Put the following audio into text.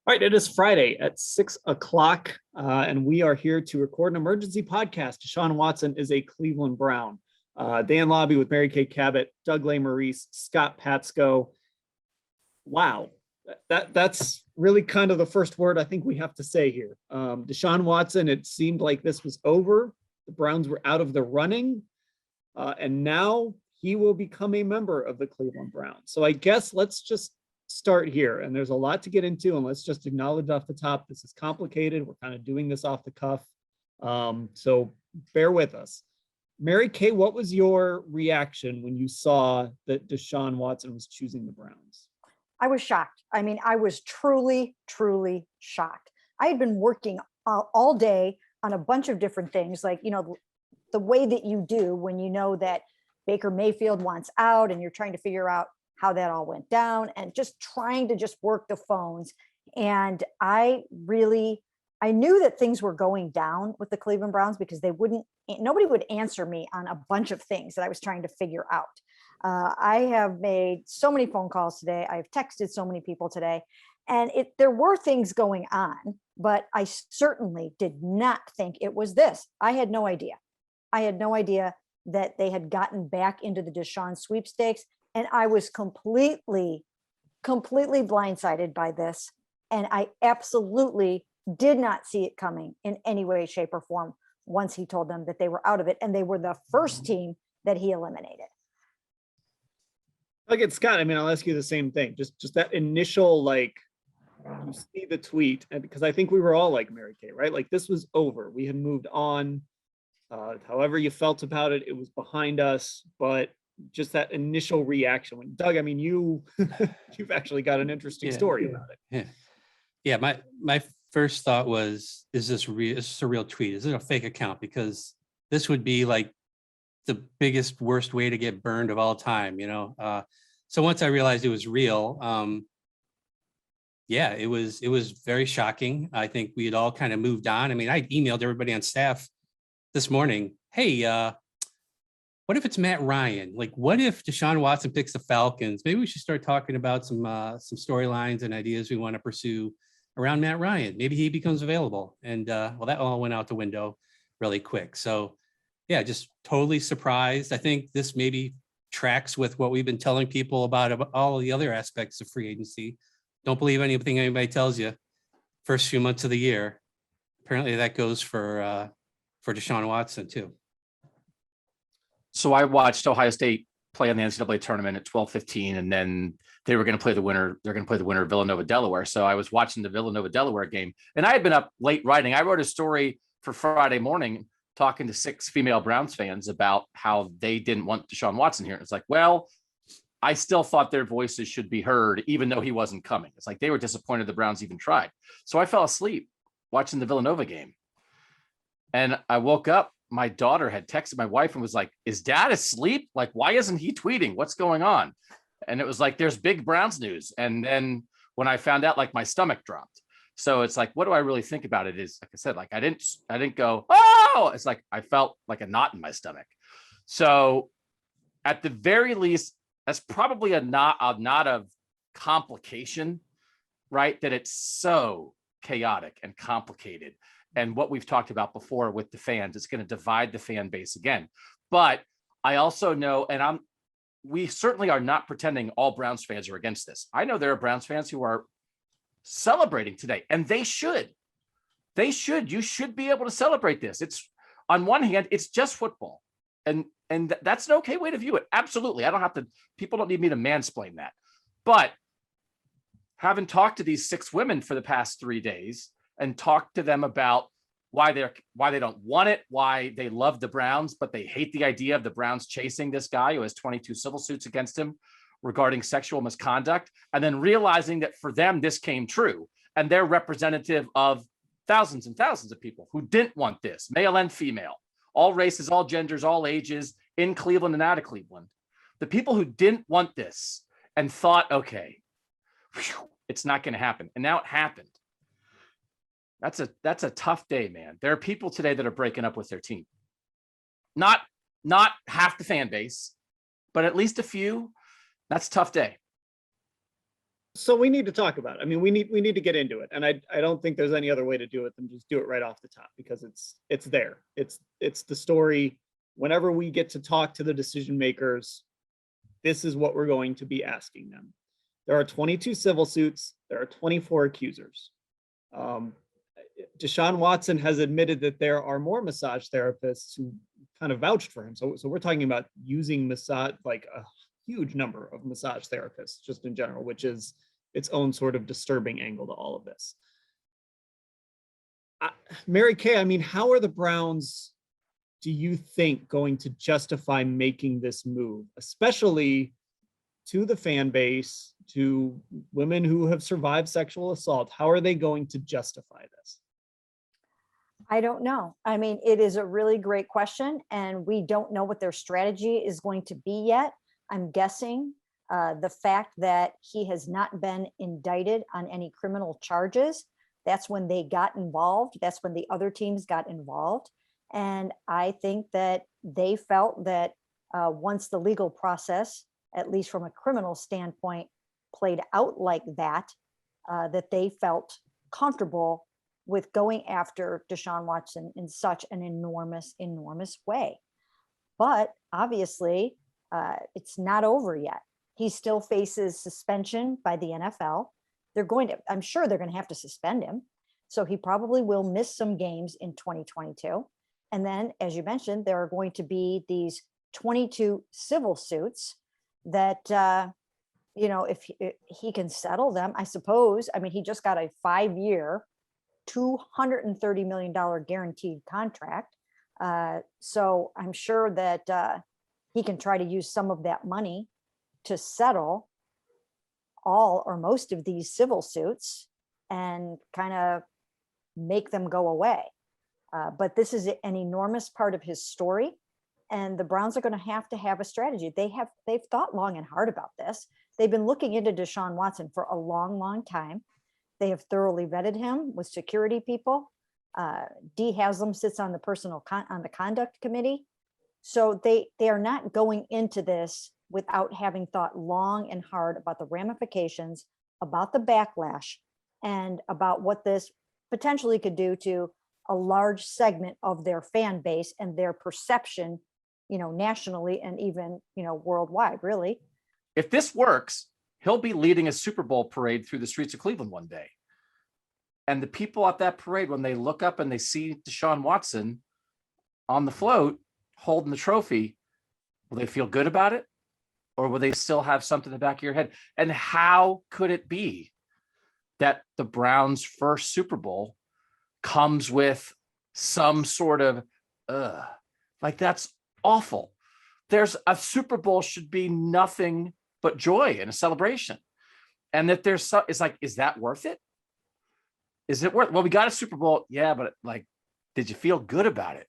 All right, it is Friday at 6 o'clock, and we are here to record an emergency podcast. Deshaun Watson is a Cleveland Brown. Dan Labbe with Mary Kay Cabot, Doug Lesmerises, Scott Patsko. Wow, that's really kind of the first word I think we have to say here. Deshaun Watson, it seemed like this was over. The Browns were out of the running, and now he will become a member of the Cleveland Browns. So I guess let's just start here, and there's a lot to get into, and let's just acknowledge off the top, this is complicated. We're kind of doing this off the cuff, so bear with us. Mary Kay, what was your reaction when you saw that Deshaun Watson was choosing the Browns? I was shocked. I mean, I was truly shocked. I had been working all day on a bunch of different things, like, the way that you do when you know that Baker Mayfield wants out and you're trying to figure out how that all went down, and just trying to just work the phones. And I knew that things were going down with the Cleveland Browns because nobody would answer me on a bunch of things that I was trying to figure out. I have made so many phone calls today. I've texted so many people today, and there were things going on, but I certainly did not think it was this. I had no idea. I had no idea that they had gotten back into the Deshaun sweepstakes. And I was completely blindsided by this. And I absolutely did not see it coming in any way, shape, or form once he told them that they were out of it. And they were the first team that he eliminated. Look at Scott. I mean, I'll ask you the same thing. Just that initial, you see the tweet, and because I think we were all like Mary Kay, right? Like, this was over. We had moved on. However you felt about it, it was behind us. But just that initial reaction when Doug, I mean, you've actually got an interesting story about it. Yeah. My first thought was, is this real? Is this a real tweet? Is it a fake account? Because this would be like the biggest, worst way to get burned of all time, So once I realized it was real, it was very shocking. I think we had all kind of moved on. I mean, I emailed everybody on staff this morning, hey, what if it's Matt Ryan? Like, what if Deshaun Watson picks the Falcons? Maybe we should start talking about some storylines and ideas we want to pursue around Matt Ryan. Maybe he becomes available. And that all went out the window really quick. So yeah, just totally surprised. I think this maybe tracks with what we've been telling people about all the other aspects of free agency. Don't believe anything anybody tells you first few months of the year. Apparently that goes for Deshaun Watson too. So I watched Ohio State play in the NCAA tournament at 12:15, and then they were going to play the winner. They're going to play the winner of Villanova, Delaware. So I was watching the Villanova, Delaware game, and I had been up late writing. I wrote a story for Friday morning talking to 6 female Browns fans about how they didn't want Deshaun Watson here. It's like, well, I still thought their voices should be heard, even though he wasn't coming. It's like they were disappointed the Browns even tried. So I fell asleep watching the Villanova game, and I woke up. My daughter had texted my wife and was like, is dad asleep? Like, why isn't he tweeting? What's going on? And it was like, there's big Browns news. And then when I found out, like, my stomach dropped. So it's like, what do I really think about it is, like I said, like, I didn't go, oh, it's like, I felt like a knot in my stomach. So at the very least, that's probably a knot of complication, right? That it's so chaotic and complicated. And what we've talked about before with the fans, it's going to divide the fan base again. But I also know, and we certainly are not pretending all Browns fans are against this. I know there are Browns fans who are celebrating today, and they should. You should be able to celebrate this. It's, on one hand, it's just football. And that's an okay way to view it. Absolutely. People don't need me to mansplain that. But having talked to these 6 women for the past 3 days, and talk to them about why they don't want it, why they love the Browns, but they hate the idea of the Browns chasing this guy who has 22 civil suits against him regarding sexual misconduct, and then realizing that for them, this came true. And they're representative of thousands and thousands of people who didn't want this, male and female, all races, all genders, all ages, in Cleveland and out of Cleveland. The people who didn't want this and thought, okay, it's not going to happen. And now it happened. That's a tough day, man. There are people today that are breaking up with their team. Not half the fan base, but at least a few. That's a tough day. So we need to talk about it. I mean, we need to get into it. And I don't think there's any other way to do it than just do it right off the top, because it's there. It's the story. Whenever we get to talk to the decision makers, this is what we're going to be asking them. There are 22 civil suits. There are 24 accusers. Deshaun Watson has admitted that there are more massage therapists who kind of vouched for him. So we're talking about using massage, like a huge number of massage therapists just in general, which is its own sort of disturbing angle to all of this. Mary Kay, I mean, how are the Browns, do you think, going to justify making this move, especially to the fan base, to women who have survived sexual assault? How are they going to justify this? I don't know. I mean, it is a really great question, and we don't know what their strategy is going to be yet. I'm guessing the fact that he has not been indicted on any criminal charges, that's when they got involved. That's when the other teams got involved. And I think that they felt that once the legal process, at least from a criminal standpoint, played out like that, that they felt comfortable with going after Deshaun Watson in such an enormous, enormous way. But obviously, it's not over yet. He still faces suspension by the NFL. I'm sure they're going to have to suspend him. So he probably will miss some games in 2022. And then, as you mentioned, there are going to be these 22 civil suits that, if he can settle them, I suppose. I mean, he just got a 5-year, $230 million guaranteed contract. So I'm sure that he can try to use some of that money to settle all or most of these civil suits and kind of make them go away. But this is an enormous part of his story, and the Browns are going to have a strategy. They've thought long and hard about this. They've been looking into Deshaun Watson for a long, long time. They have thoroughly vetted him with security people. Dee Haslam sits on the conduct committee. So they are not going into this without having thought long and hard about the ramifications, about the backlash, and about what this potentially could do to a large segment of their fan base and their perception, nationally and even, worldwide, really. If this works, he'll be leading a Super Bowl parade through the streets of Cleveland one day. And the people at that parade, when they look up and they see Deshaun Watson on the float holding the trophy, will they feel good about it? Or will they still have something in the back of your head? And how could it be that the Browns' first Super Bowl comes with some sort of, that's awful. There's a Super Bowl should be nothing but joy and a celebration. And that it's like, is that worth it? Is it worth? Well, we got a Super Bowl. Yeah, but did you feel good about it?